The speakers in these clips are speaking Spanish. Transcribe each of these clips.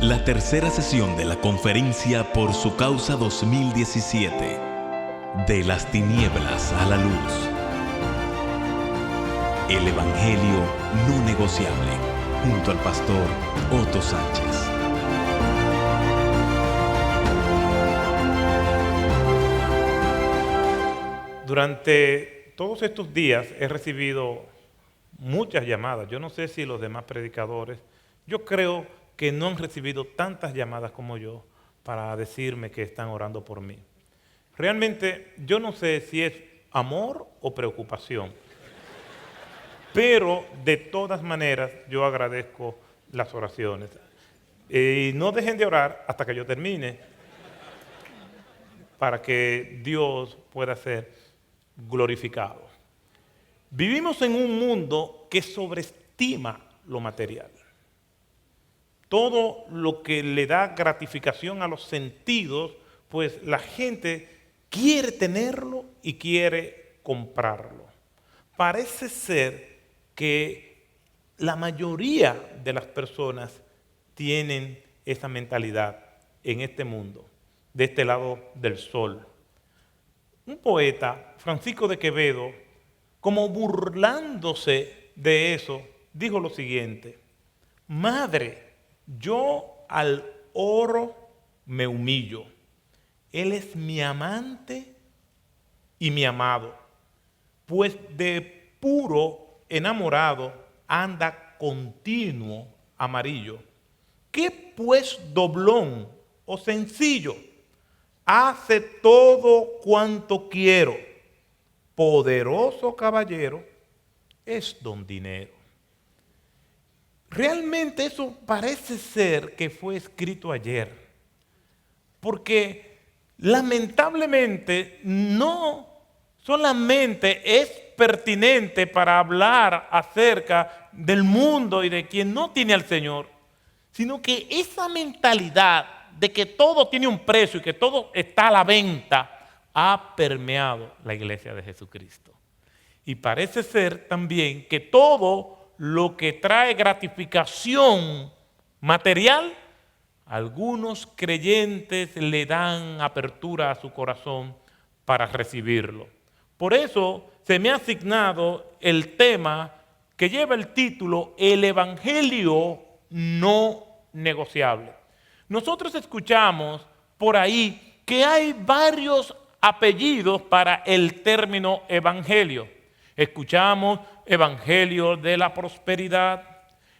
la tercera sesión de la Conferencia por su Causa 2017, De las Tinieblas a la Luz. El Evangelio no negociable, junto al pastor Otto Sánchez. Durante todos estos días he recibido muchas llamadas. Yo no sé si los demás predicadores, yo creo que no han recibido tantas llamadas como yo para decirme que están orando por mí. Realmente yo no sé si es amor o preocupación, pero de todas maneras yo agradezco las oraciones. Y no dejen de orar hasta que yo termine, para que Dios pueda ser glorificado. Vivimos en un mundo que sobreestima lo material. Todo lo que le da gratificación a los sentidos, pues la gente quiere tenerlo y quiere comprarlo. Parece ser que la mayoría de las personas tienen esa mentalidad en este mundo, de este lado del sol. Un poeta, Francisco de Quevedo, como burlándose de eso, dijo lo siguiente: madre, yo al oro me humillo. Él es mi amante y mi amado, pues de puro enamorado anda continuo amarillo. ¿Qué pues doblón o sencillo? Hace todo cuanto quiero. Poderoso caballero es don dinero. Realmente eso parece ser que fue escrito ayer, porque lamentablemente no solamente es pertinente para hablar acerca del mundo y de quien no tiene al Señor, sino que esa mentalidad de que todo tiene un precio y que todo está a la venta ha permeado la iglesia de Jesucristo. Y parece ser también que todo lo que trae gratificación material, algunos creyentes le dan apertura a su corazón para recibirlo. Por eso se me ha asignado el tema que lleva el título El Evangelio no negociable. Nosotros escuchamos por ahí que hay varios apellidos para el término evangelio. Escuchamos evangelio de la prosperidad,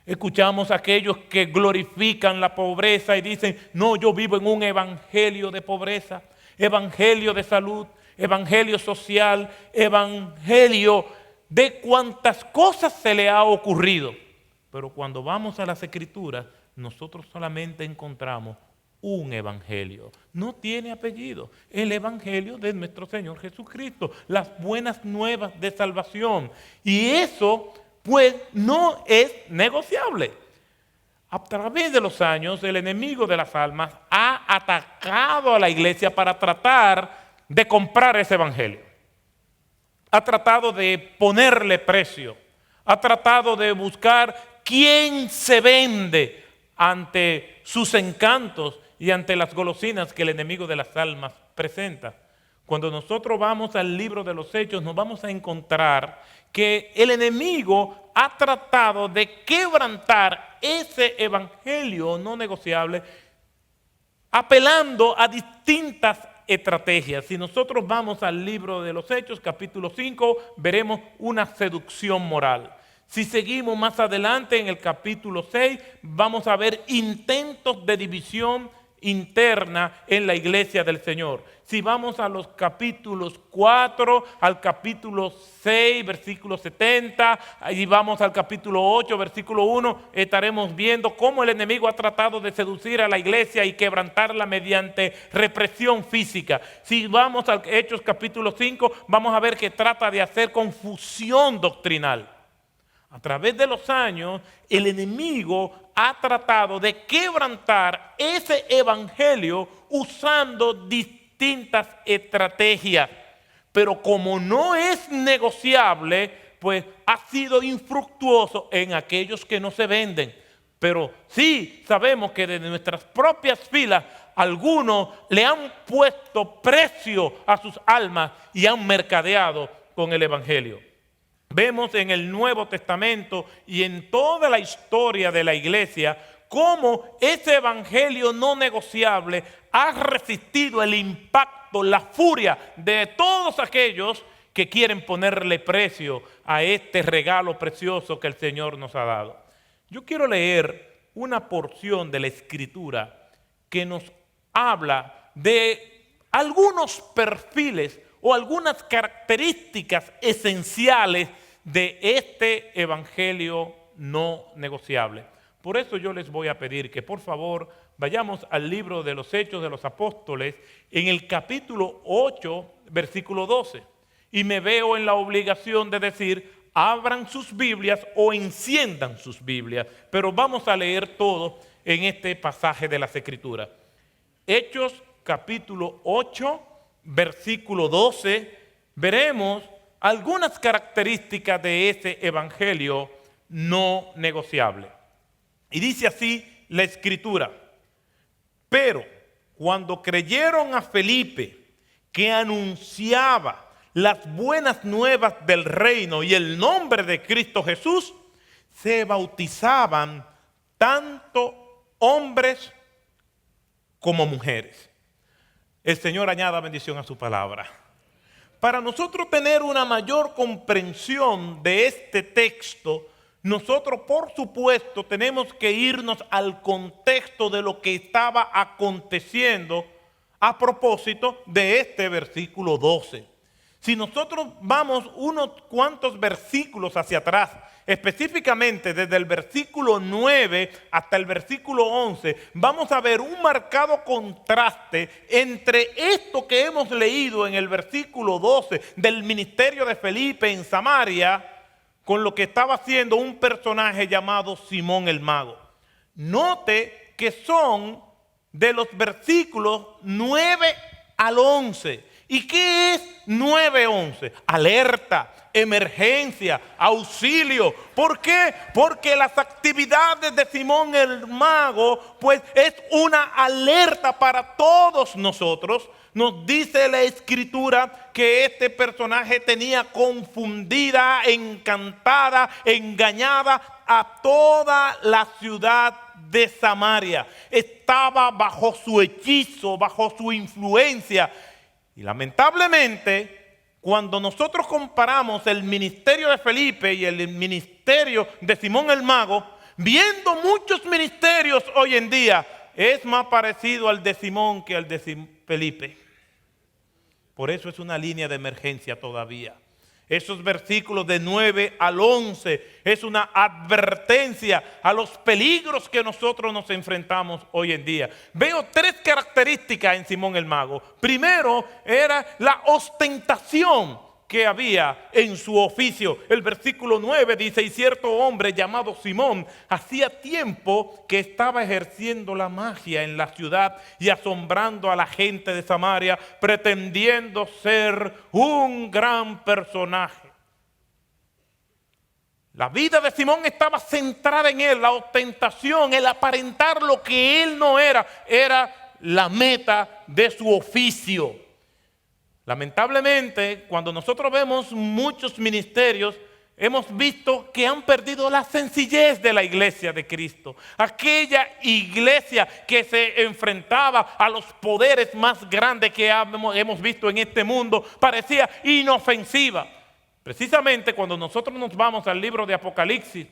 escuchamos aquellos que glorifican la pobreza y dicen, no, yo vivo en un evangelio de pobreza, evangelio de salud, evangelio social, evangelio de cuantas cosas se le ha ocurrido. Pero cuando vamos a las Escrituras, nosotros solamente encontramos un evangelio. No tiene apellido. El evangelio de nuestro Señor Jesucristo. Las buenas nuevas de salvación. Y eso, pues, no es negociable. A través de los años, el enemigo de las almas ha atacado a la iglesia para tratar de comprar ese evangelio. Ha tratado de ponerle precio. Ha tratado de buscar quién se vende ante sus encantos y ante las golosinas que el enemigo de las almas presenta. Cuando nosotros vamos al libro de los Hechos, nos vamos a encontrar que el enemigo ha tratado de quebrantar ese evangelio no negociable, apelando a distintas estrategias. Si nosotros vamos al libro de los Hechos, capítulo 5, veremos una seducción moral. Si seguimos más adelante en el capítulo 6, vamos a ver intentos de división interna en la iglesia del Señor. Si vamos a los capítulos 4 al capítulo 6, versículo 70, y vamos al capítulo 8, versículo 1, estaremos viendo cómo el enemigo ha tratado de seducir a la iglesia y quebrantarla mediante represión física. Si vamos al Hechos capítulo 5, vamos a ver que trata de hacer confusión doctrinal. A través de los años, el enemigo ha tratado de quebrantar ese evangelio usando distintas estrategias. Pero como no es negociable, pues ha sido infructuoso en aquellos que no se venden. pero sí sabemos que de nuestras propias filas algunos le han puesto precio a sus almas y han mercadeado con el Evangelio. Vemos en el Nuevo Testamento y en toda la historia de la iglesia cómo ese evangelio no negociable ha resistido el impacto, la furia de todos aquellos que quieren ponerle precio a este regalo precioso que el Señor nos ha dado. Yo quiero leer una porción de la Escritura que nos habla de algunos perfiles o algunas características esenciales de este evangelio no negociable. Por eso yo les voy a pedir que por favor vayamos al libro de los Hechos de los Apóstoles en el capítulo 8, versículo 12. Y me veo en la obligación de decir, abran sus Biblias o enciendan sus Biblias. Pero vamos a leer todo en este pasaje de las Escrituras. Hechos capítulo 8, versículo 12, veremos algunas características de ese evangelio no negociable. Y dice así la Escritura: pero cuando creyeron a Felipe, que anunciaba las buenas nuevas del reino y el nombre de Cristo Jesús, se bautizaban tanto hombres como mujeres. El Señor añada bendición a su palabra. Para nosotros tener una mayor comprensión de este texto, nosotros por supuesto tenemos que irnos al contexto de lo que estaba aconteciendo a propósito de este versículo 12. Si nosotros vamos unos cuantos versículos hacia atrás, específicamente desde el versículo 9 hasta el versículo 11, vamos a ver un marcado contraste entre esto que hemos leído en el versículo 12 del ministerio de Felipe en Samaria con lo que estaba haciendo un personaje llamado Simón el Mago. Note que son de los versículos 9 al 11. ¿Y qué es 9:11? Alerta, emergencia, auxilio. ¿Por qué? Porque las actividades de Simón el Mago, pues es una alerta para todos nosotros. Nos dice la Escritura que este personaje tenía confundida, encantada, engañada a toda la ciudad de Samaria. Estaba bajo su hechizo, bajo su influencia. Y lamentablemente, cuando nosotros comparamos el ministerio de Felipe y el ministerio de Simón el Mago, viendo muchos ministerios hoy en día, es más parecido al de Simón que al de Felipe. Por eso es una línea de emergencia todavía. Esos versículos de 9 al 11 es una advertencia a los peligros que nosotros nos enfrentamos hoy en día. Veo tres características en Simón el Mago. Primero era la ostentación que había en su oficio. El versículo 9 dice: y cierto hombre llamado Simón hacía tiempo que estaba ejerciendo la magia en la ciudad y asombrando a la gente de Samaria, pretendiendo ser un gran personaje. La vida de Simón estaba centrada en él, la ostentación, el aparentar lo que él no era, era la meta de su oficio. Lamentablemente, cuando nosotros vemos muchos ministerios, hemos visto que han perdido la sencillez de la iglesia de Cristo. Aquella iglesia que se enfrentaba a los poderes más grandes que hemos visto en este mundo, parecía inofensiva. Precisamente cuando nosotros nos vamos al libro de Apocalipsis,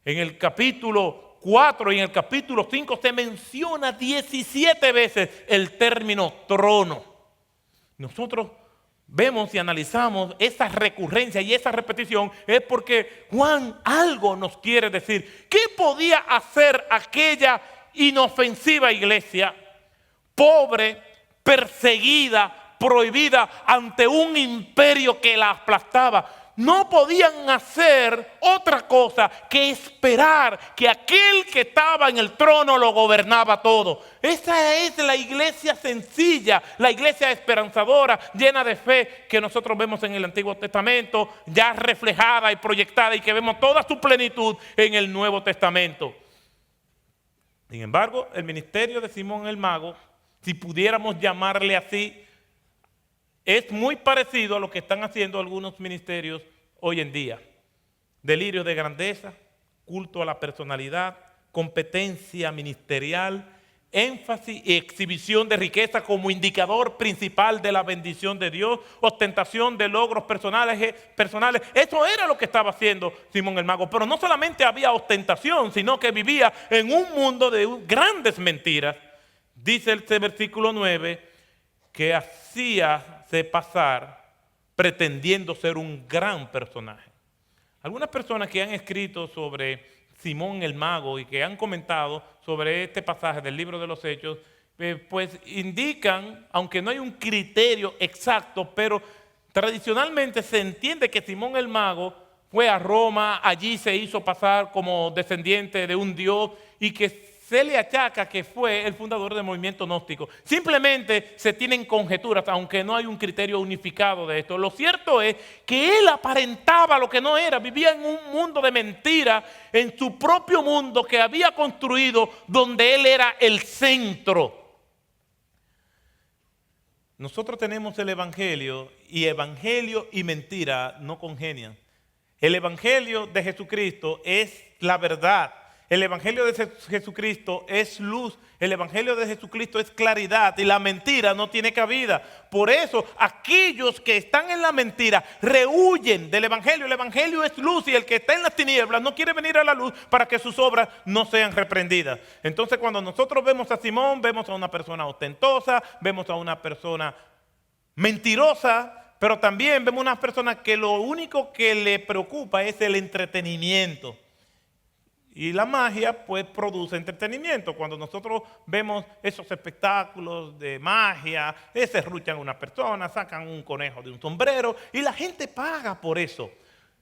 en el capítulo 4 y en el capítulo 5 se menciona 17 veces el término trono. Nosotros vemos y analizamos esa recurrencia y esa repetición es porque Juan algo nos quiere decir. ¿Qué podía hacer aquella inofensiva iglesia, pobre, perseguida, prohibida ante un imperio que la aplastaba? No podían hacer otra cosa que esperar que aquel que estaba en el trono lo gobernaba todo. Esa es la iglesia sencilla, la iglesia esperanzadora, llena de fe que nosotros vemos en el Antiguo Testamento, ya reflejada y proyectada y que vemos toda su plenitud en el Nuevo Testamento. Sin embargo, el ministerio de Simón el Mago, si pudiéramos llamarle así, es muy parecido a lo que están haciendo algunos ministerios hoy en día. Delirio de grandeza, culto a la personalidad, competencia ministerial, énfasis y exhibición de riqueza como indicador principal de la bendición de Dios, ostentación de logros personales. Eso era lo que estaba haciendo Simón el Mago. Pero no solamente había ostentación, sino que vivía en un mundo de grandes mentiras. Dice el versículo 9 que hacíase pasar pretendiendo ser un gran personaje. Algunas personas que han escrito sobre Simón el Mago y que han comentado sobre este pasaje del libro de los Hechos, pues indican, aunque no hay un criterio exacto, pero tradicionalmente se entiende que Simón el Mago fue a Roma, allí se hizo pasar como descendiente de un dios y que se le achaca que fue el fundador del movimiento gnóstico. Simplemente se tienen conjeturas, aunque no hay un criterio unificado de esto. Lo cierto es que él aparentaba lo que no era, vivía en un mundo de mentira, en su propio mundo que había construido, donde él era el centro. Nosotros tenemos el evangelio y mentira no congenian. El evangelio de Jesucristo es la verdad. El evangelio de Jesucristo es luz, el evangelio de Jesucristo es claridad y la mentira no tiene cabida. Por eso aquellos que están en la mentira rehuyen del evangelio. El evangelio es luz y el que está en las tinieblas no quiere venir a la luz para que sus obras no sean reprendidas. Entonces cuando nosotros vemos a Simón, vemos a una persona ostentosa, vemos a una persona mentirosa, pero también vemos a una persona que lo único que le preocupa es el entretenimiento. Y la magia pues produce entretenimiento. Cuando nosotros vemos esos espectáculos de magia, se ruchan a una persona, sacan un conejo de un sombrero y la gente paga por eso.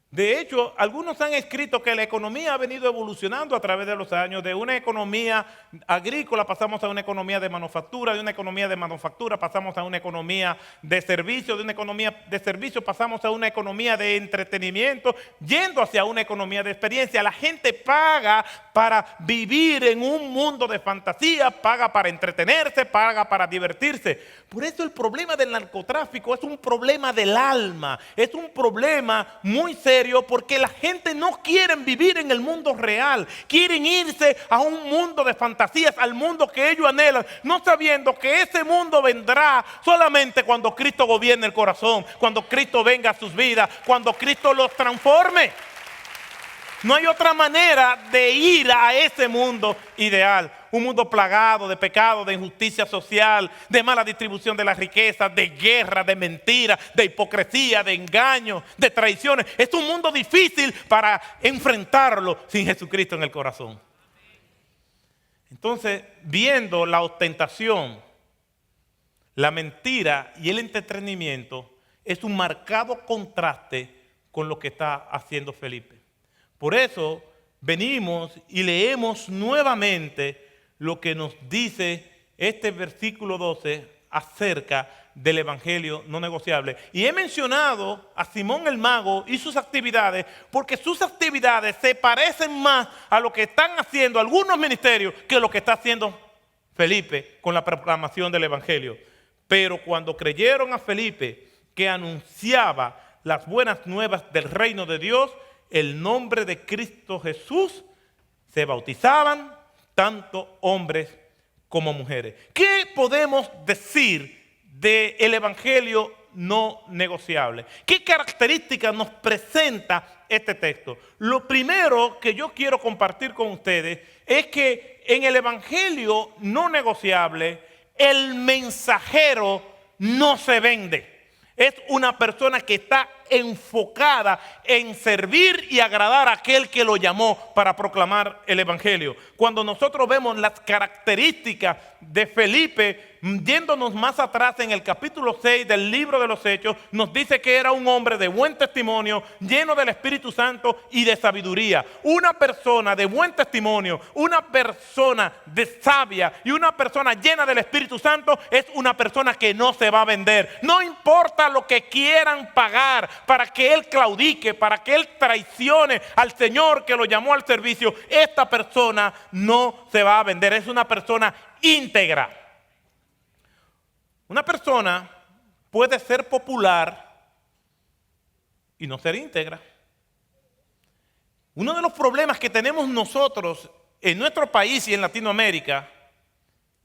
De hecho, algunos han escrito que la economía ha venido evolucionando a través de los años. De una economía agrícola pasamos a una economía de manufactura, de una economía de manufactura pasamos a una economía de servicio, de una economía de servicio pasamos a una economía de entretenimiento, yendo hacia una economía de experiencia. La gente paga para vivir en un mundo de fantasía, paga para entretenerse, paga para divertirse. Por eso el problema del narcotráfico es un problema del alma, es un problema muy serio porque la gente no quiere vivir en el mundo real, quieren irse a un mundo de fantasías, al mundo que ellos anhelan, no sabiendo que ese mundo vendrá solamente cuando Cristo gobierne el corazón, cuando Cristo venga a sus vidas, cuando Cristo los transforme. No hay otra manera de ir a ese mundo ideal. Un mundo plagado de pecado, de injusticia social, de mala distribución de la riqueza, de guerra, de mentira, de hipocresía, de engaño, de traiciones. Es un mundo difícil para enfrentarlo sin Jesucristo en el corazón. Entonces, viendo la ostentación, la mentira y el entretenimiento, es un marcado contraste con lo que está haciendo Felipe. Por eso venimos y leemos nuevamente lo que nos dice este versículo 12 acerca del evangelio no negociable. Y he mencionado a Simón el Mago y sus actividades porque sus actividades se parecen más a lo que están haciendo algunos ministerios que lo que está haciendo Felipe con la proclamación del evangelio. Pero cuando creyeron a Felipe que anunciaba las buenas nuevas del reino de Dios, el nombre de Cristo Jesús, se bautizaban tanto hombres como mujeres. ¿Qué podemos decir del evangelio no negociable? ¿Qué características nos presenta este texto? Lo primero que yo quiero compartir con ustedes es que en el evangelio no negociable, el mensajero no se vende. Es una persona que está enfocada en servir y agradar a aquel que lo llamó para proclamar el evangelio. Cuando nosotros vemos las características de Felipe, yéndonos más atrás en el capítulo 6 del libro de los Hechos, nos dice que era un hombre de buen testimonio, lleno del Espíritu Santo y de sabiduría. Una persona de buen testimonio, una persona de sabia y una persona llena del Espíritu Santo es una persona que no se va a vender. No importa lo que quieran pagar para que él claudique, para que él traicione al Señor que lo llamó al servicio, esta persona no se va a vender. Es una persona íntegra. Una persona puede ser popular y no ser íntegra. Uno de los problemas que tenemos nosotros en nuestro país y en Latinoamérica,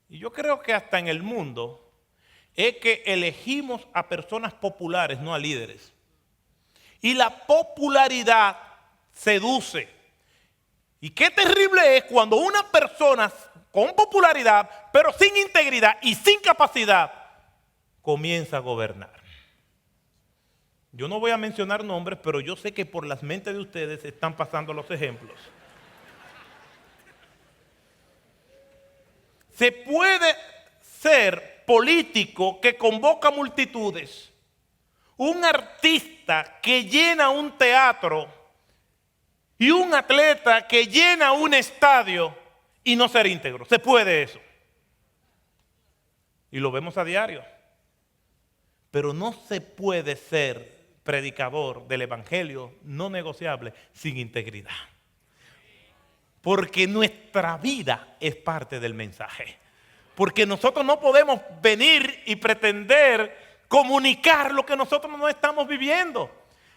y yo creo que hasta en el mundo, es que elegimos a personas populares, no a líderes. Y la popularidad seduce. Y qué terrible es cuando una persona con popularidad, pero sin integridad y sin capacidad, comienza a gobernar. Yo no voy a mencionar nombres, pero yo sé que por las mentes de ustedes están pasando los ejemplos. Se puede ser político que convoca multitudes, un artista que llena un teatro y un atleta que llena un estadio y no ser íntegro. Se puede eso. Y lo vemos a diario. Pero no se puede ser predicador del evangelio no negociable sin integridad. Porque nuestra vida es parte del mensaje. Porque nosotros no podemos venir y pretender comunicar lo que nosotros no estamos viviendo.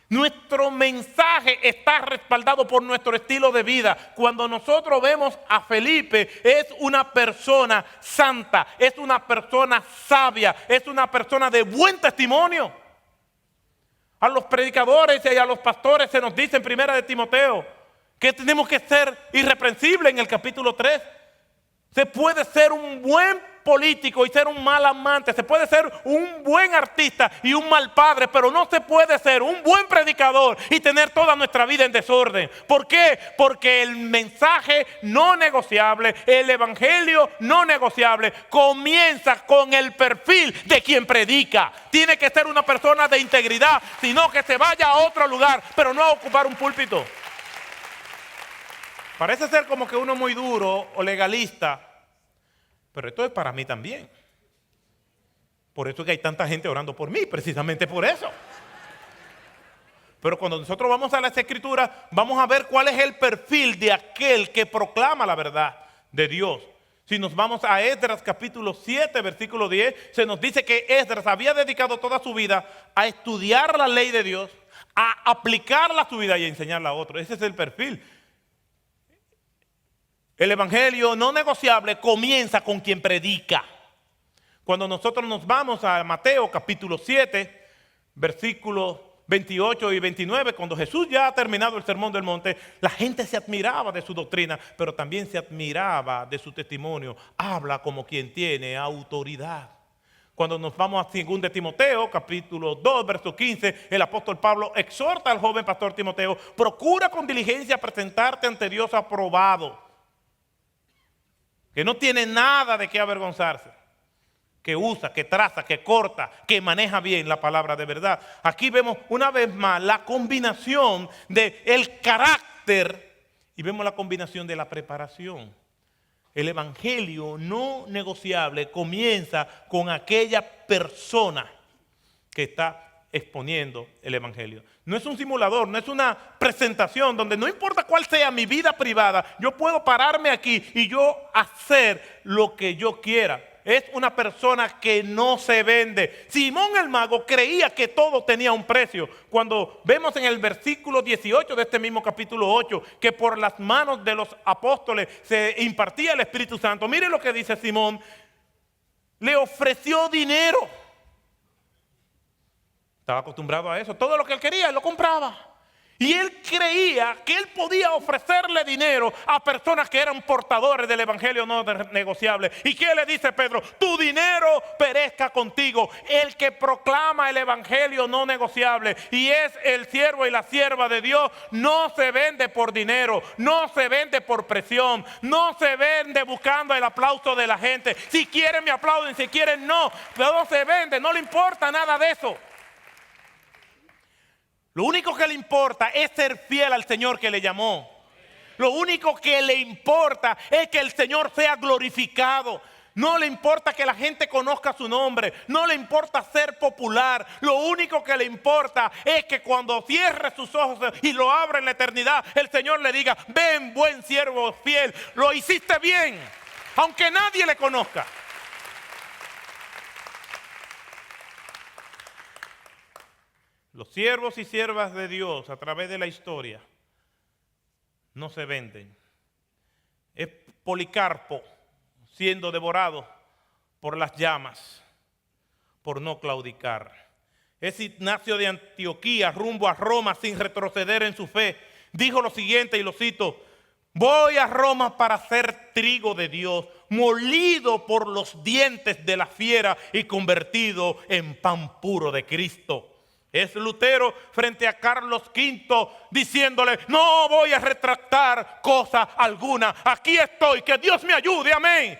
Nuestro mensaje está respaldado por nuestro estilo de vida. Cuando nosotros vemos a Felipe, es una persona santa, es una persona sabia, es una persona de buen testimonio. A los predicadores y a los pastores se nos dice en 1 de Timoteo que tenemos que ser irreprensibles en el capítulo 3. Se puede ser un buen político y ser un mal amante. Se puede ser un buen artista y un mal padre, pero no se puede ser un buen predicador y tener toda nuestra vida en desorden. ¿Por qué? Porque el mensaje no negociable, el evangelio no negociable, comienza con el perfil de quien predica. Tiene que ser una persona de integridad, sino que se vaya a otro lugar, pero no a ocupar un púlpito. Parece ser como que uno es muy duro o legalista, pero esto es para mí también. Por eso es que hay tanta gente orando por mí, precisamente por eso. Pero cuando nosotros vamos a las Escrituras, vamos a ver cuál es el perfil de aquel que proclama la verdad de Dios. Si nos vamos a Esdras capítulo 7, versículo 10, se nos dice que Esdras había dedicado toda su vida a estudiar la ley de Dios, a aplicarla a su vida y a enseñarla a otros. Ese es el perfil. El evangelio no negociable comienza con quien predica. Cuando nosotros nos vamos a Mateo capítulo 7, versículos 28 y 29, cuando Jesús ya ha terminado el sermón del monte, la gente se admiraba de su doctrina, pero también se admiraba de su testimonio. Habla como quien tiene autoridad. Cuando nos vamos a 2 de Timoteo, capítulo 2, verso 15, el apóstol Pablo exhorta al joven pastor Timoteo: procura con diligencia presentarte ante Dios aprobado, que no tiene nada de qué avergonzarse, que usa, que traza, que corta, que maneja bien la palabra de verdad. Aquí vemos una vez más la combinación del carácter y vemos la combinación de la preparación. El evangelio no negociable comienza con aquella persona que está exponiendo el evangelio. No es un simulador, no es una presentación donde no importa cuál sea mi vida privada, yo puedo pararme aquí y yo hacer lo que yo quiera. Es una persona que no se vende. Simón el mago creía que todo tenía un precio. Cuando vemos en el versículo 18 de este mismo capítulo 8 que por las manos de los apóstoles se impartía el Espíritu Santo, miren lo que dice Simón: le ofreció dinero. Estaba acostumbrado a eso. Todo lo que él quería, él lo compraba. Y él creía que él podía ofrecerle dinero a personas que eran portadores del evangelio no negociable. ¿Y qué le dice Pedro? Tu dinero perezca contigo. El que proclama el evangelio no negociable y es el siervo y la sierva de Dios, no se vende por dinero, no se vende por presión, no se vende buscando el aplauso de la gente. Si quieren me aplauden, si quieren no. No se vende, no le importa nada de eso. Lo único que le importa es ser fiel al Señor que le llamó. Lo único que le importa es que el Señor sea glorificado. No le importa que la gente conozca su nombre. No le importa ser popular. Lo único que le importa es que cuando cierre sus ojos y lo abra en la eternidad, el Señor le diga: ven, buen siervo fiel, lo hiciste bien, aunque nadie le conozca. Los siervos y siervas de Dios a través de la historia no se venden. Es Policarpo siendo devorado por las llamas por no claudicar. Es Ignacio de Antioquía rumbo a Roma sin retroceder en su fe. Dijo lo siguiente, y lo cito: voy a Roma para ser trigo de Dios, molido por los dientes de la fiera y convertido en pan puro de Cristo. Es Lutero frente a Carlos V diciéndole: no voy a retractar cosa alguna. Aquí estoy, que Dios me ayude, amén.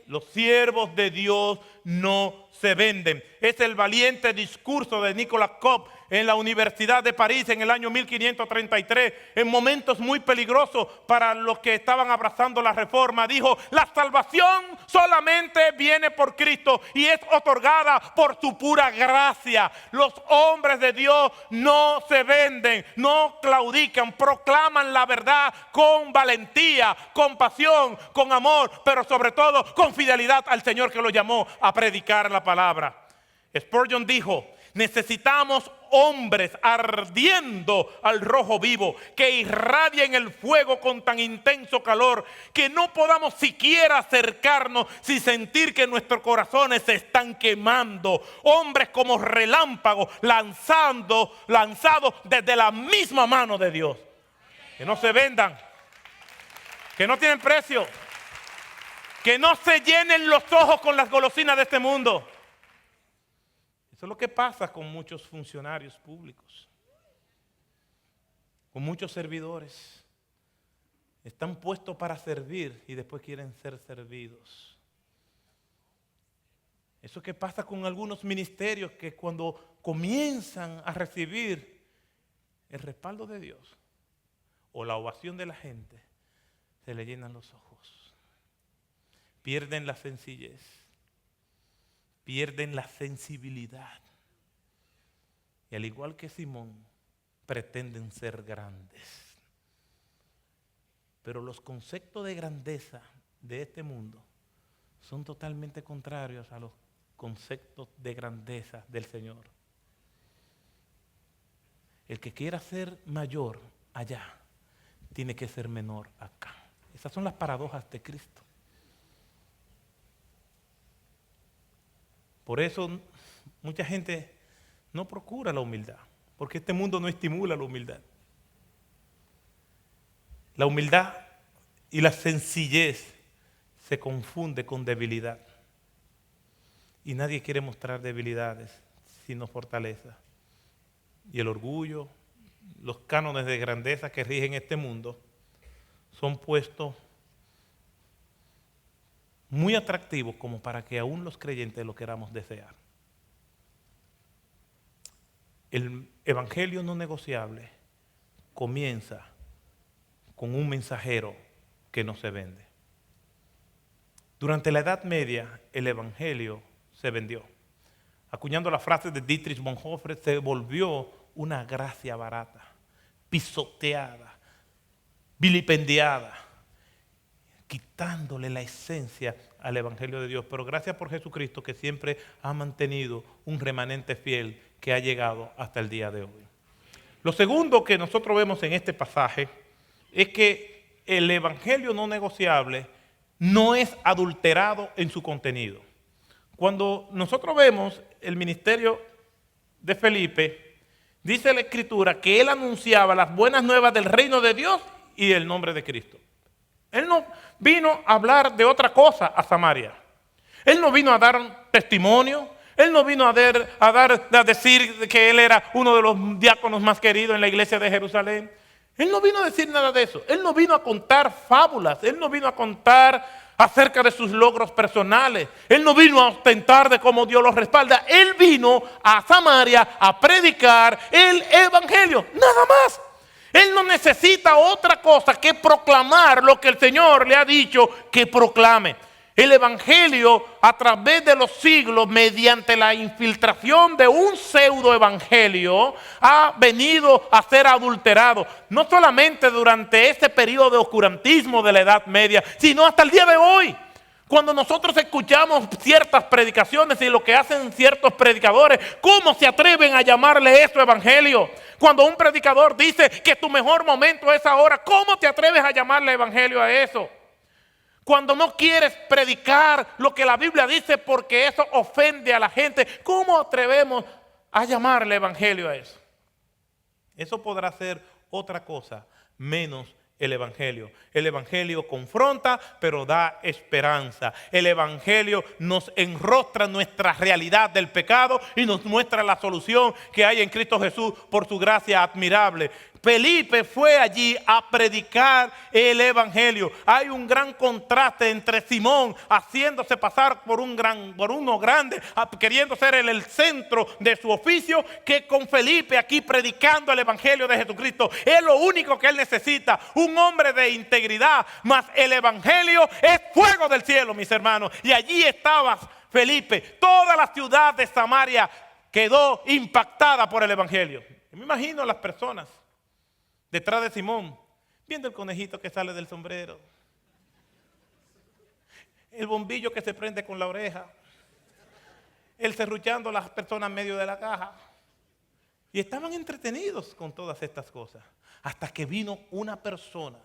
Los siervos de Dios no se venden. Es el valiente discurso de Nicolas Cop en la Universidad de París en el año 1533, en momentos muy peligrosos para los que estaban abrazando la reforma. Dijo: la salvación solamente viene por Cristo y es otorgada por su pura gracia. Los hombres de Dios no se venden, no claudican, proclaman la verdad con valentía, con pasión, con amor, pero sobre todo con fidelidad al Señor que los llamó a predicar la palabra. Spurgeon dijo: necesitamos hombres ardiendo al rojo vivo, que irradien el fuego con tan intenso calor que no podamos siquiera acercarnos sin sentir que nuestros corazones se están quemando. Hombres como relámpagos lanzados desde la misma mano de Dios. Que no se vendan, que no tienen precio, que no se llenen los ojos con las golosinas de este mundo. Eso es lo que pasa con muchos funcionarios públicos, con muchos servidores. Están puestos para servir y después quieren ser servidos. Eso que pasa con algunos ministerios, que cuando comienzan a recibir el respaldo de Dios o la ovación de la gente, se le llenan los ojos. Pierden la sencillez. Pierden la sensibilidad. Y al igual que Simón, pretenden ser grandes. Pero los conceptos de grandeza de este mundo son totalmente contrarios a los conceptos de grandeza del Señor. El que quiera ser mayor allá, tiene que ser menor acá. Esas son las paradojas de Cristo. Por eso mucha gente no procura la humildad, porque este mundo no estimula la humildad. La humildad y la sencillez se confunde con debilidad. Y nadie quiere mostrar debilidades, sino fortaleza. Y el orgullo, los cánones de grandeza que rigen este mundo, son puestos muy atractivos como para que aún los creyentes lo queramos desear. El evangelio no negociable comienza con un mensajero que no se vende. Durante la Edad Media, el evangelio se vendió. Acuñando la frase de Dietrich Bonhoeffer, se volvió una gracia barata, pisoteada, vilipendiada, quitándole la esencia al evangelio de Dios. Pero gracias por Jesucristo, que siempre ha mantenido un remanente fiel que ha llegado hasta el día de hoy. Lo segundo que nosotros vemos en este pasaje es que el evangelio no negociable no es adulterado en su contenido. Cuando nosotros vemos el ministerio de Felipe, dice la Escritura que él anunciaba las buenas nuevas del reino de Dios y del nombre de Cristo. Él no vino a hablar de otra cosa a Samaria. Él no vino a dar un testimonio. Él no vino a decir que él era uno de los diáconos más queridos en la iglesia de Jerusalén. Él no vino a decir nada de eso. Él no vino a contar fábulas. Él no vino a contar acerca de sus logros personales. Él no vino a ostentar de cómo Dios los respalda. Él vino a Samaria a predicar el evangelio. Nada más. Él no necesita otra cosa que proclamar lo que el Señor le ha dicho que proclame. El evangelio a través de los siglos, mediante la infiltración de un pseudo evangelio, ha venido a ser adulterado. No solamente durante este periodo de oscurantismo de la Edad Media, sino hasta el día de hoy. Cuando nosotros escuchamos ciertas predicaciones y lo que hacen ciertos predicadores, ¿cómo se atreven a llamarle eso evangelio? Cuando un predicador dice que tu mejor momento es ahora, ¿cómo te atreves a llamarle evangelio a eso? Cuando no quieres predicar lo que la Biblia dice porque eso ofende a la gente, ¿cómo atrevemos a llamarle evangelio a eso? Eso podrá ser otra cosa menos el evangelio. El evangelio confronta, pero da esperanza. El evangelio nos enrostra nuestra realidad del pecado y nos muestra la solución que hay en Cristo Jesús por su gracia admirable. Felipe fue allí a predicar el evangelio. Hay un gran contraste entre Simón haciéndose pasar por uno grande, queriendo ser el centro de su oficio, que con Felipe aquí predicando el evangelio de Jesucristo. Es lo único que él necesita, un hombre de integridad, mas el evangelio es fuego del cielo, mis hermanos. Y allí estaba Felipe. Toda la ciudad de Samaria quedó impactada por el evangelio. Y me imagino a las personas detrás de Simón, viendo el conejito que sale del sombrero, el bombillo que se prende con la oreja, el serruchando a las personas en medio de la caja. Y estaban entretenidos con todas estas cosas. Hasta que vino una persona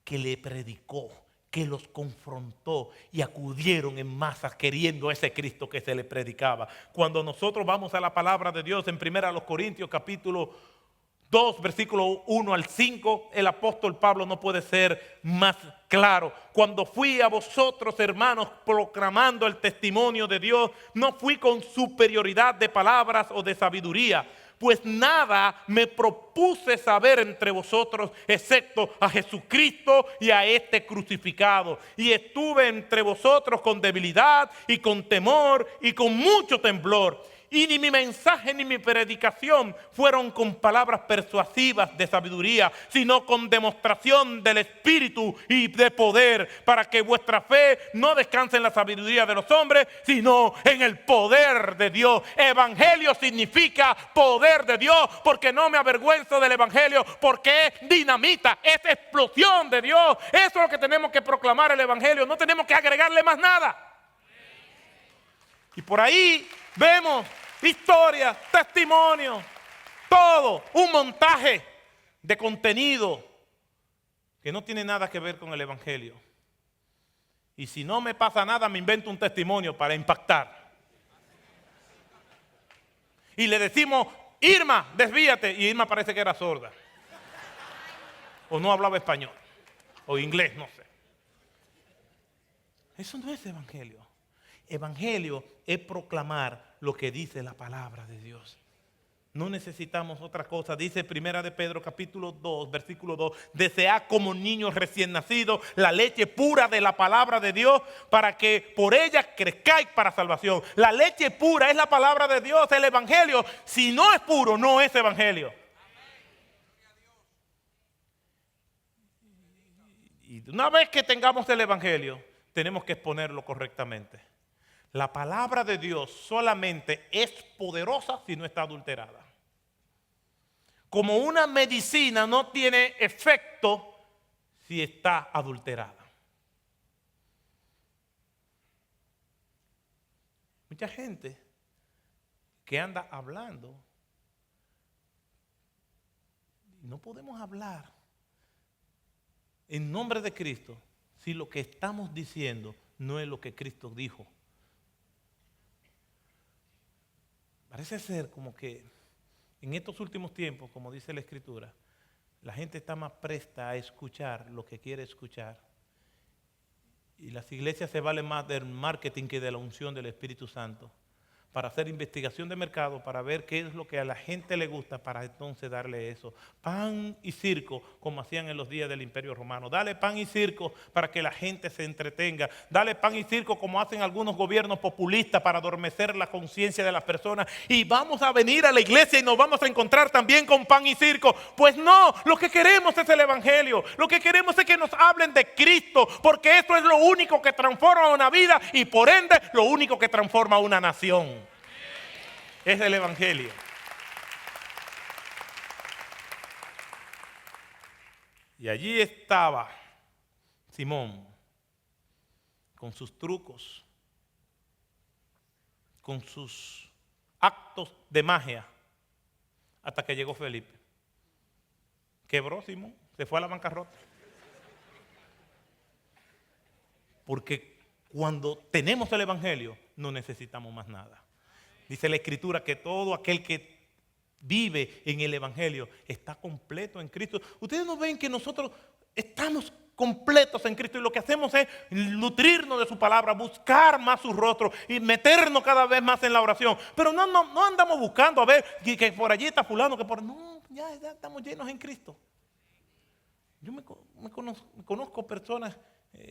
que le predicó, que los confrontó y acudieron en masas queriendo ese Cristo que se le predicaba. Cuando nosotros vamos a la palabra de Dios en 1 Corintios capítulo 2, versículo 1 al 5, el apóstol Pablo no puede ser más claro. Cuando fui a vosotros, hermanos, proclamando el testimonio de Dios, no fui con superioridad de palabras o de sabiduría, pues nada me propuse saber entre vosotros excepto a Jesucristo y a este crucificado. Y estuve entre vosotros con debilidad y con temor y con mucho temblor. Y ni mi mensaje ni mi predicación fueron con palabras persuasivas de sabiduría, sino con demostración del Espíritu y de poder, para que vuestra fe no descanse en la sabiduría de los hombres, sino en el poder de Dios. Evangelio significa poder de Dios, porque no me avergüenzo del evangelio, porque es dinamita, es explosión de Dios. Eso es lo que tenemos que proclamar el evangelio, no tenemos que agregarle más nada. Y por ahí vemos historias, testimonios, todo, un montaje de contenido que no tiene nada que ver con el evangelio. Y si no me pasa nada, me invento un testimonio para impactar. Y le decimos, Irma, desvíate. Y Irma parece que era sorda. O no hablaba español. O inglés, no sé. Eso no es evangelio. Evangelio es proclamar lo que dice la palabra de Dios. No necesitamos otra cosa. Dice 1 de Pedro capítulo 2, versículo 2. Desead como niños recién nacidos la leche pura de la palabra de Dios, para que por ella crezcáis para salvación. La leche pura es la palabra de Dios, el evangelio. Si no es puro, no es evangelio. Y una vez que tengamos el evangelio, tenemos que exponerlo correctamente. La palabra de Dios solamente es poderosa si no está adulterada. Como una medicina no tiene efecto si está adulterada. Mucha gente que anda hablando, no podemos hablar en nombre de Cristo si lo que estamos diciendo no es lo que Cristo dijo. Parece ser como que en estos últimos tiempos, como dice la Escritura, la gente está más presta a escuchar lo que quiere escuchar. Y las iglesias se valen más del marketing que de la unción del Espíritu Santo. para hacer investigación de mercado, para ver qué es lo que a la gente le gusta, para entonces darle eso. Pan y circo, como hacían en los días del Imperio Romano. Dale pan y circo para que la gente se entretenga. Dale pan y circo como hacen algunos gobiernos populistas para adormecer la conciencia de las personas. Y vamos a venir a la iglesia y nos vamos a encontrar también con pan y circo. Pues no, lo que queremos es el evangelio. Lo que queremos es que nos hablen de Cristo, porque eso es lo único que transforma una vida y por ende lo único que transforma una nación. Es el evangelio. Y allí estaba Simón con sus trucos, con sus actos de magia, hasta que llegó Felipe. Quebró Simón, se fue a la bancarrota. Porque cuando tenemos el evangelio no necesitamos más nada. Dice la Escritura que todo aquel que vive en el evangelio está completo en Cristo. Ustedes no ven que nosotros estamos completos en Cristo y lo que hacemos es nutrirnos de su palabra, buscar más su rostro y meternos cada vez más en la oración. Pero no andamos buscando a ver que por allí está fulano, que por... No, ya estamos llenos en Cristo. Yo me conozco personas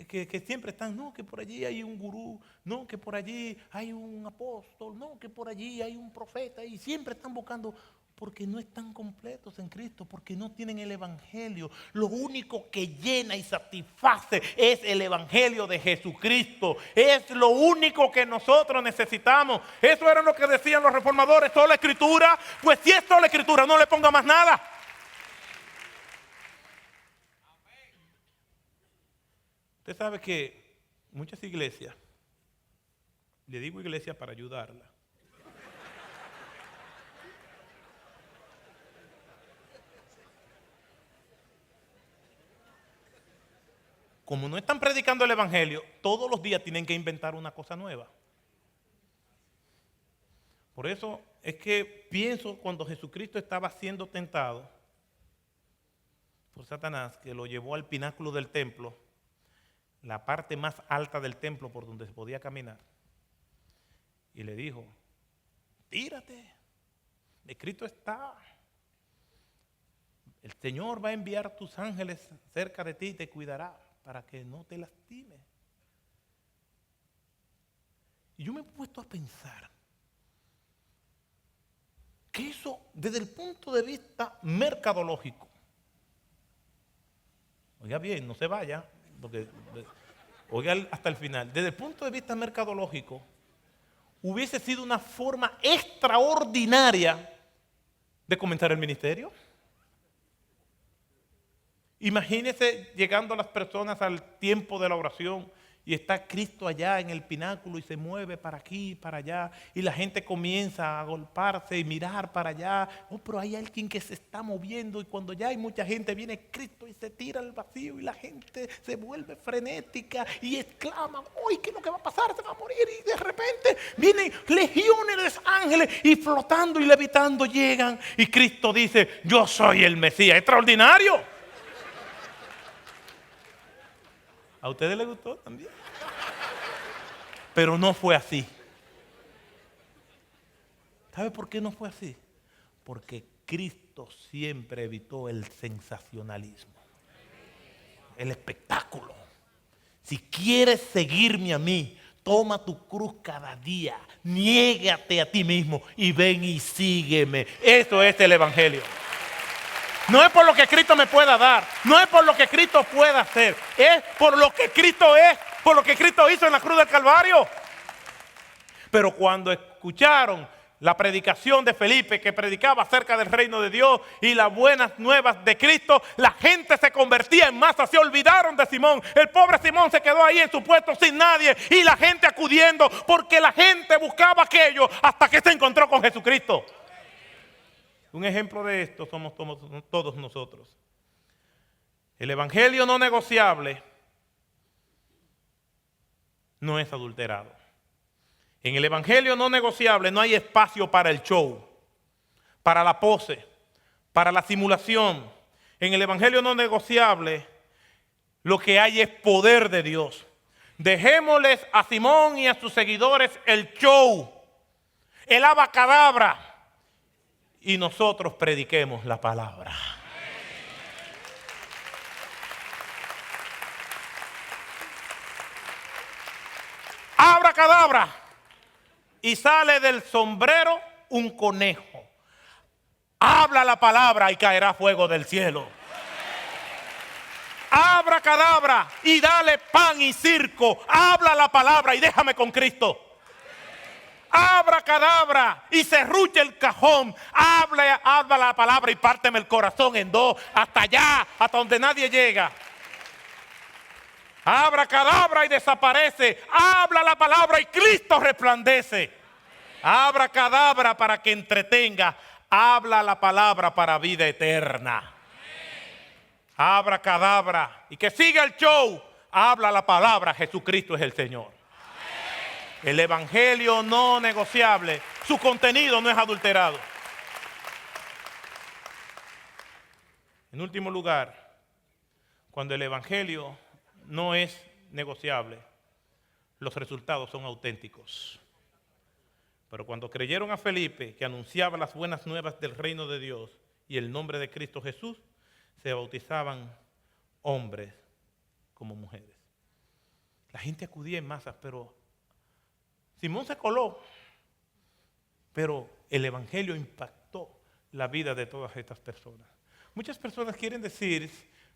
que siempre están, no, que por allí hay un gurú, no, que por allí hay un apóstol, no, que por allí hay un profeta, y siempre están buscando, porque no están completos en Cristo, porque no tienen el evangelio. Lo único que llena y satisface es el evangelio de Jesucristo. Es lo único que nosotros necesitamos. Eso era lo que decían los reformadores, sola escritura. Pues si es sola escritura, no le ponga más nada. Usted sabe que muchas iglesias, le digo iglesia para ayudarla, como no están predicando el evangelio, todos los días tienen que inventar una cosa nueva. Por eso es que pienso cuando Jesucristo estaba siendo tentado por Satanás, que lo llevó al pináculo del templo, la parte más alta del templo por donde se podía caminar, y le dijo, tírate, escrito está, el Señor va a enviar tus ángeles cerca de ti y te cuidará para que no te lastime. Y yo me he puesto a pensar que eso desde el punto de vista mercadológico, oiga bien, no se vaya, porque oiga hasta el final, desde el punto de vista mercadológico, hubiese sido una forma extraordinaria de comenzar el ministerio. Imagínese llegando a las personas al tiempo de la oración y está Cristo allá en el pináculo y se mueve para aquí y para allá y la gente comienza a agolparse y mirar para allá. Oh, pero hay alguien que se está moviendo, y cuando ya hay mucha gente viene Cristo y se tira al vacío y la gente se vuelve frenética y exclama, uy, ¿qué es lo que va a pasar? Se va a morir, y de repente vienen legiones de ángeles y flotando y levitando llegan y Cristo dice, yo soy el Mesías. Extraordinario. ¿A ustedes les gustó también? Pero no fue así. ¿Sabe por qué no fue así? Porque Cristo siempre evitó el sensacionalismo, el espectáculo. Si quieres seguirme a mí, toma tu cruz cada día, niégate a ti mismo y ven y sígueme. Eso es el evangelio. No es por lo que Cristo me pueda dar, no es por lo que Cristo pueda hacer, es por lo que Cristo es, por lo que Cristo hizo en la cruz del Calvario. Pero cuando escucharon la predicación de Felipe, que predicaba acerca del reino de Dios y las buenas nuevas de Cristo, la gente se convertía en masa, se olvidaron de Simón. El pobre Simón se quedó ahí en su puesto sin nadie y la gente acudiendo, porque la gente buscaba aquello hasta que se encontró con Jesucristo. Un ejemplo de esto somos todos nosotros. El evangelio no negociable no es adulterado. En el evangelio no negociable no hay espacio para el show, para la pose, para la simulación. En el evangelio no negociable lo que hay es poder de Dios. Dejémosles a Simón y a sus seguidores el show. el abacadabra, y nosotros prediquemos la palabra. Abracadabra, y sale del sombrero un conejo. Habla la palabra y caerá fuego del cielo. Abracadabra, y dale pan y circo. Habla la palabra y déjame con Cristo. Abracadabra, y serruche el cajón. Habla la palabra y párteme el corazón en dos, hasta allá, hasta donde nadie llega. Abracadabra, y desaparece. Habla la palabra y Cristo resplandece. Abracadabra, para que entretenga. Habla la palabra para vida eterna. Abracadabra, y que siga el show. Habla la palabra, Jesucristo es el Señor. El evangelio no negociable, su contenido no es adulterado. En último lugar, cuando el evangelio no es negociable, los resultados son auténticos. Pero cuando creyeron a Felipe, que anunciaba las buenas nuevas del reino de Dios y el nombre de Cristo Jesús, se bautizaban hombres como mujeres. La gente acudía en masas, pero Simón se coló. Pero el evangelio impactó la vida de todas estas personas. Muchas personas quieren decir,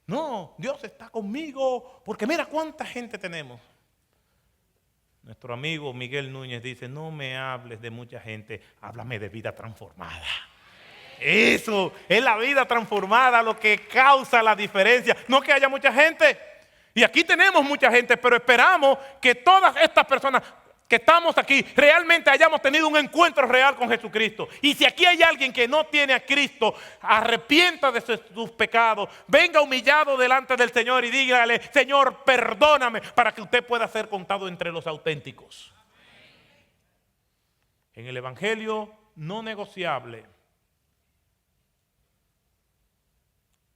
no, Dios está conmigo, porque mira cuánta gente tenemos. Nuestro amigo Miguel Núñez dice, no me hables de mucha gente, háblame de vida transformada. Eso es la vida transformada lo que causa la diferencia. No que haya mucha gente. Y aquí tenemos mucha gente, pero esperamos que todas estas personas que estamos aquí realmente hayamos tenido un encuentro real con Jesucristo. Y si aquí hay alguien que no tiene a Cristo, arrepienta de sus pecados, venga humillado delante del Señor y dígale, Señor, perdóname, para que usted pueda ser contado entre los auténticos. En el evangelio no negociable,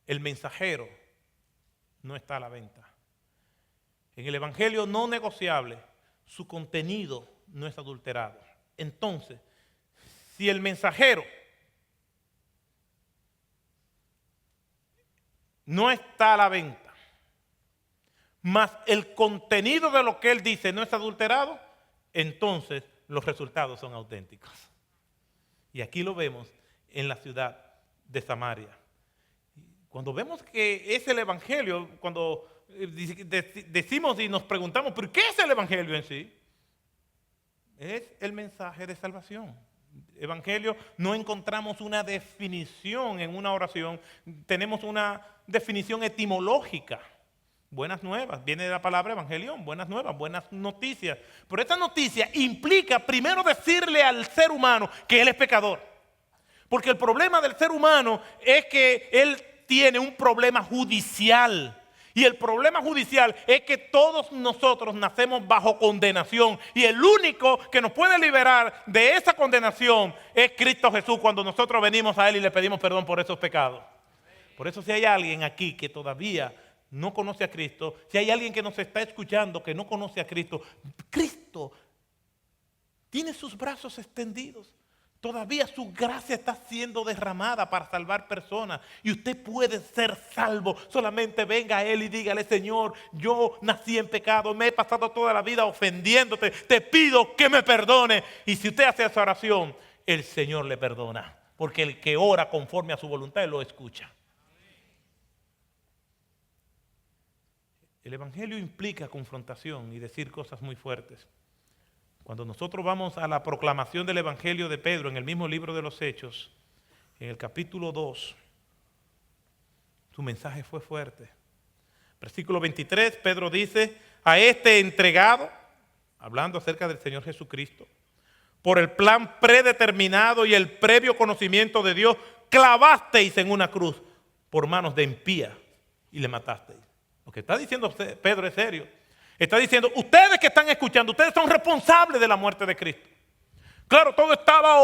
el mensajero no está a la venta. En el evangelio no negociable, su contenido no es adulterado. Entonces, si el mensajero no está a la venta, más el contenido de lo que él dice no es adulterado, entonces los resultados son auténticos. Y aquí lo vemos en la ciudad de Samaria. Cuando vemos que es el evangelio, cuando decimos y nos preguntamos, ¿pero qué es el evangelio en sí? Es el mensaje de salvación. Evangelio no encontramos una definición en una oración, tenemos una definición etimológica. Buenas nuevas, viene de la palabra evangelión, buenas nuevas, buenas noticias. Pero esta noticia implica primero decirle al ser humano que él es pecador. Porque el problema del ser humano es que él tiene un problema judicial. Y el problema judicial es que todos nosotros nacemos bajo condenación. Y el único que nos puede liberar de esa condenación es Cristo Jesús, cuando nosotros venimos a Él y le pedimos perdón por esos pecados. Por eso si hay alguien aquí que todavía no conoce a Cristo, si hay alguien que nos está escuchando que no conoce a Cristo, Cristo tiene sus brazos extendidos. Todavía su gracia está siendo derramada para salvar personas. Y usted puede ser salvo. Solamente venga a Él y dígale, Señor, yo nací en pecado. Me he pasado toda la vida ofendiéndote. Te pido que me perdone. Y si usted hace esa oración, el Señor le perdona. Porque el que ora conforme a su voluntad, Él lo escucha. El evangelio implica confrontación y decir cosas muy fuertes. Cuando nosotros vamos a la proclamación del Evangelio de Pedro en el mismo libro de los Hechos, en el capítulo 2, su mensaje fue fuerte. Versículo 23, Pedro dice, a este entregado, hablando acerca del Señor Jesucristo, por el plan predeterminado y el previo conocimiento de Dios, clavasteis en una cruz por manos de impías y le matasteis. Lo que está diciendo Pedro es serio. Está diciendo, ustedes que están escuchando, ustedes son responsables de la muerte de Cristo. Claro, todo estaba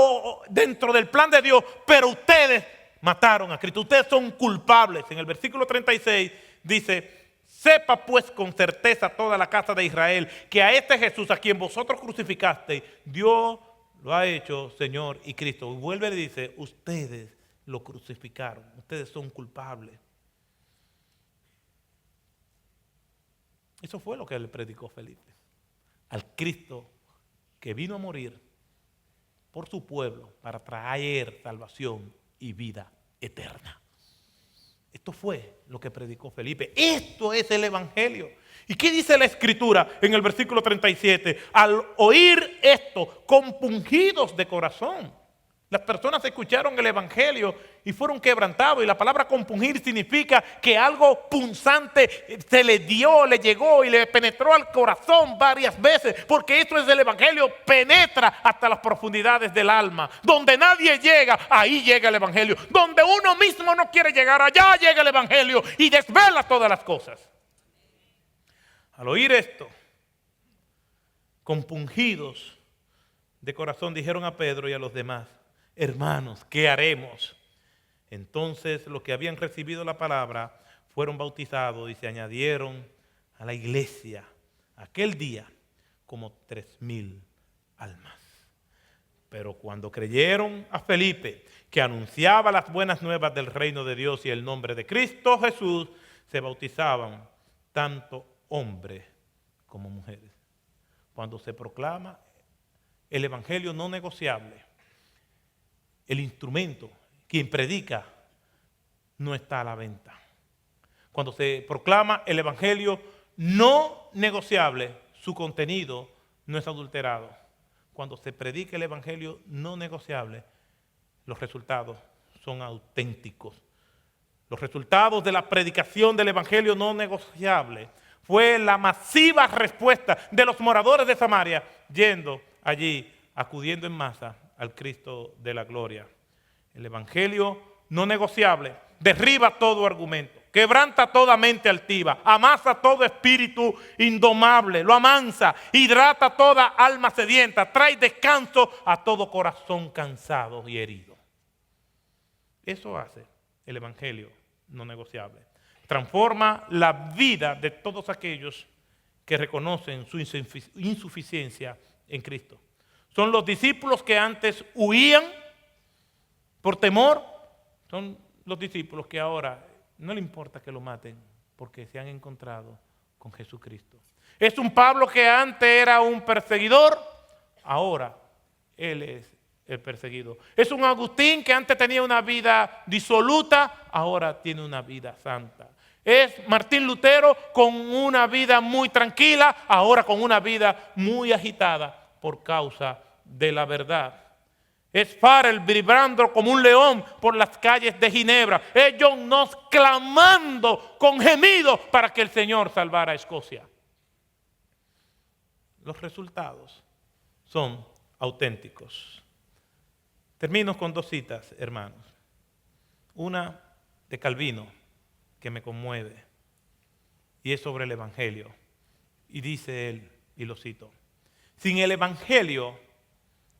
dentro del plan de Dios, pero ustedes mataron a Cristo. Ustedes son culpables. En el versículo 36 dice, sepa pues con certeza toda la casa de Israel que a este Jesús a quien vosotros crucificasteis, Dios lo ha hecho Señor y Cristo. Y vuelve y dice, ustedes lo crucificaron, ustedes son culpables. Eso fue lo que le predicó Felipe. Al Cristo que vino a morir por su pueblo para traer salvación y vida eterna. Esto fue lo que predicó Felipe. Esto es el Evangelio. ¿Y qué dice la Escritura en el versículo 37? Al oír esto, compungidos de corazón. Las personas escucharon el Evangelio y fueron quebrantados. Y la palabra compungir significa que algo punzante se le dio, le llegó y le penetró al corazón varias veces. Porque esto es el Evangelio, penetra hasta las profundidades del alma. Donde nadie llega, ahí llega el Evangelio. Donde uno mismo no quiere llegar, allá llega el Evangelio y desvela todas las cosas. Al oír esto, compungidos de corazón, dijeron a Pedro y a los demás: hermanos, ¿qué haremos? Entonces los que habían recibido la palabra fueron bautizados y se añadieron a la iglesia aquel día como 3,000 almas. Pero cuando creyeron a Felipe, que anunciaba las buenas nuevas del reino de Dios y el nombre de Cristo Jesús, se bautizaban tanto hombres como mujeres. Cuando se proclama el evangelio no negociable, el instrumento, quien predica, no está a la venta. Cuando se proclama el evangelio no negociable, su contenido no es adulterado. Cuando se predica el evangelio no negociable, los resultados son auténticos. Los resultados de la predicación del evangelio no negociable fue la masiva respuesta de los moradores de Samaria, yendo allí, acudiendo en masa al Cristo de la gloria. El evangelio no negociable derriba todo argumento, quebranta toda mente altiva, amasa todo espíritu indomable, lo amansa, hidrata toda alma sedienta, trae descanso a todo corazón cansado y herido. Eso hace el evangelio no negociable. Transforma la vida de todos aquellos que reconocen su insuficiencia en Cristo. Son los discípulos que antes huían por temor, son los discípulos que ahora no le importa que lo maten porque se han encontrado con Jesucristo. Es un Pablo que antes era un perseguidor, ahora él es el perseguido. Es un Agustín que antes tenía una vida disoluta, ahora tiene una vida santa. Es Martín Lutero con una vida muy tranquila, ahora con una vida muy agitada por causa de la verdad. Es Farel vibrando como un león por las calles de Ginebra. Es John Knox clamando con gemidos para que el Señor salvara a Escocia. Los resultados son auténticos. Termino con 2 citas, hermanos. Una de Calvino, que me conmueve, y es sobre el evangelio. Y dice él, y lo cito: sin el evangelio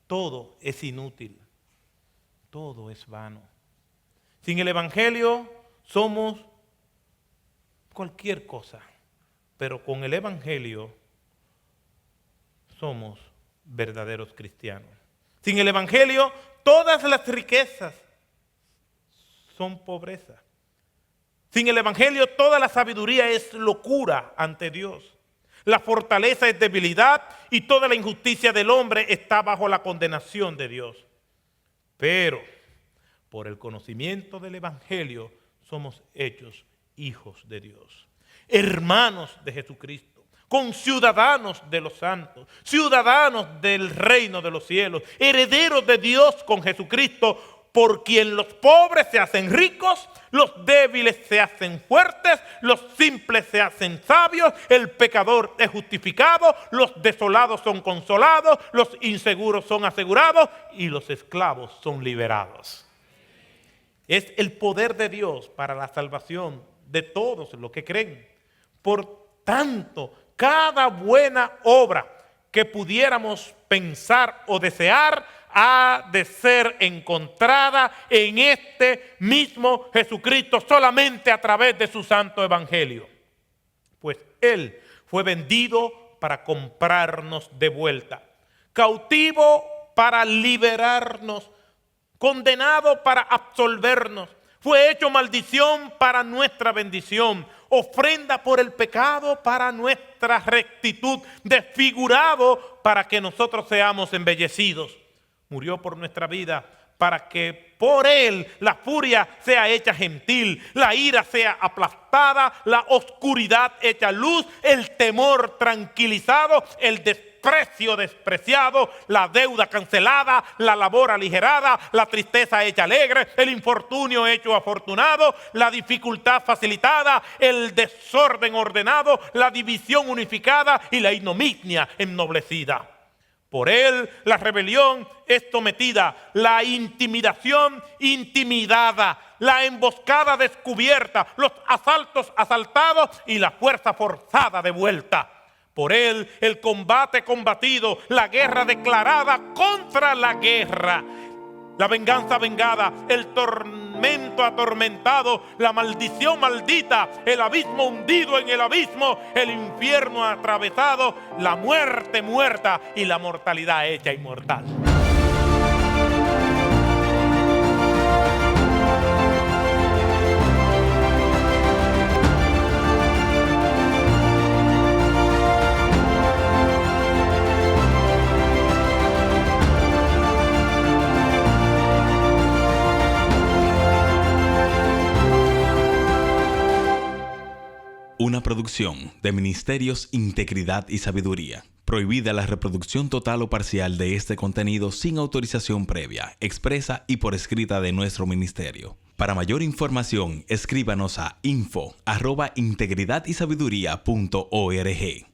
todo es inútil, todo es vano. Sin el evangelio somos cualquier cosa, pero con el evangelio somos verdaderos cristianos. Sin el evangelio todas las riquezas son pobreza. Sin el evangelio toda la sabiduría es locura ante Dios. La fortaleza es debilidad y toda la injusticia del hombre está bajo la condenación de Dios. Pero por el conocimiento del evangelio somos hechos hijos de Dios, hermanos de Jesucristo, conciudadanos de los santos, ciudadanos del reino de los cielos, herederos de Dios con Jesucristo, por quien los pobres se hacen ricos, los débiles se hacen fuertes, los simples se hacen sabios, el pecador es justificado, los desolados son consolados, los inseguros son asegurados y los esclavos son liberados. Es el poder de Dios para la salvación de todos los que creen. Por tanto, cada buena obra que pudiéramos pensar o desear ha de ser encontrada en este mismo Jesucristo solamente a través de su santo evangelio. Pues Él fue vendido para comprarnos de vuelta, cautivo para liberarnos, condenado para absolvernos. Fue hecho maldición para nuestra bendición, ofrenda por el pecado para nuestra rectitud, desfigurado para que nosotros seamos embellecidos. Murió por nuestra vida para que por él la furia sea hecha gentil, la ira sea aplastada, la oscuridad hecha luz, el temor tranquilizado, el desprecio despreciado, la deuda cancelada, la labor aligerada, la tristeza hecha alegre, el infortunio hecho afortunado, la dificultad facilitada, el desorden ordenado, la división unificada y la ignominia ennoblecida. Por él la rebelión es sometida, la intimidación intimidada, la emboscada descubierta, los asaltos asaltados y la fuerza forzada devuelta. Por él el combate combatido, la guerra declarada contra la guerra, la venganza vengada, el tormento atormentado, la maldición maldita, el abismo hundido en el abismo, el infierno atravesado, la muerte muerta y la mortalidad hecha inmortal. Una producción de Ministerios Integridad y Sabiduría. Prohibida la reproducción total o parcial de este contenido sin autorización previa, expresa y por escrita de nuestro ministerio. Para mayor información, escríbanos a info@integridadysabiduría.org.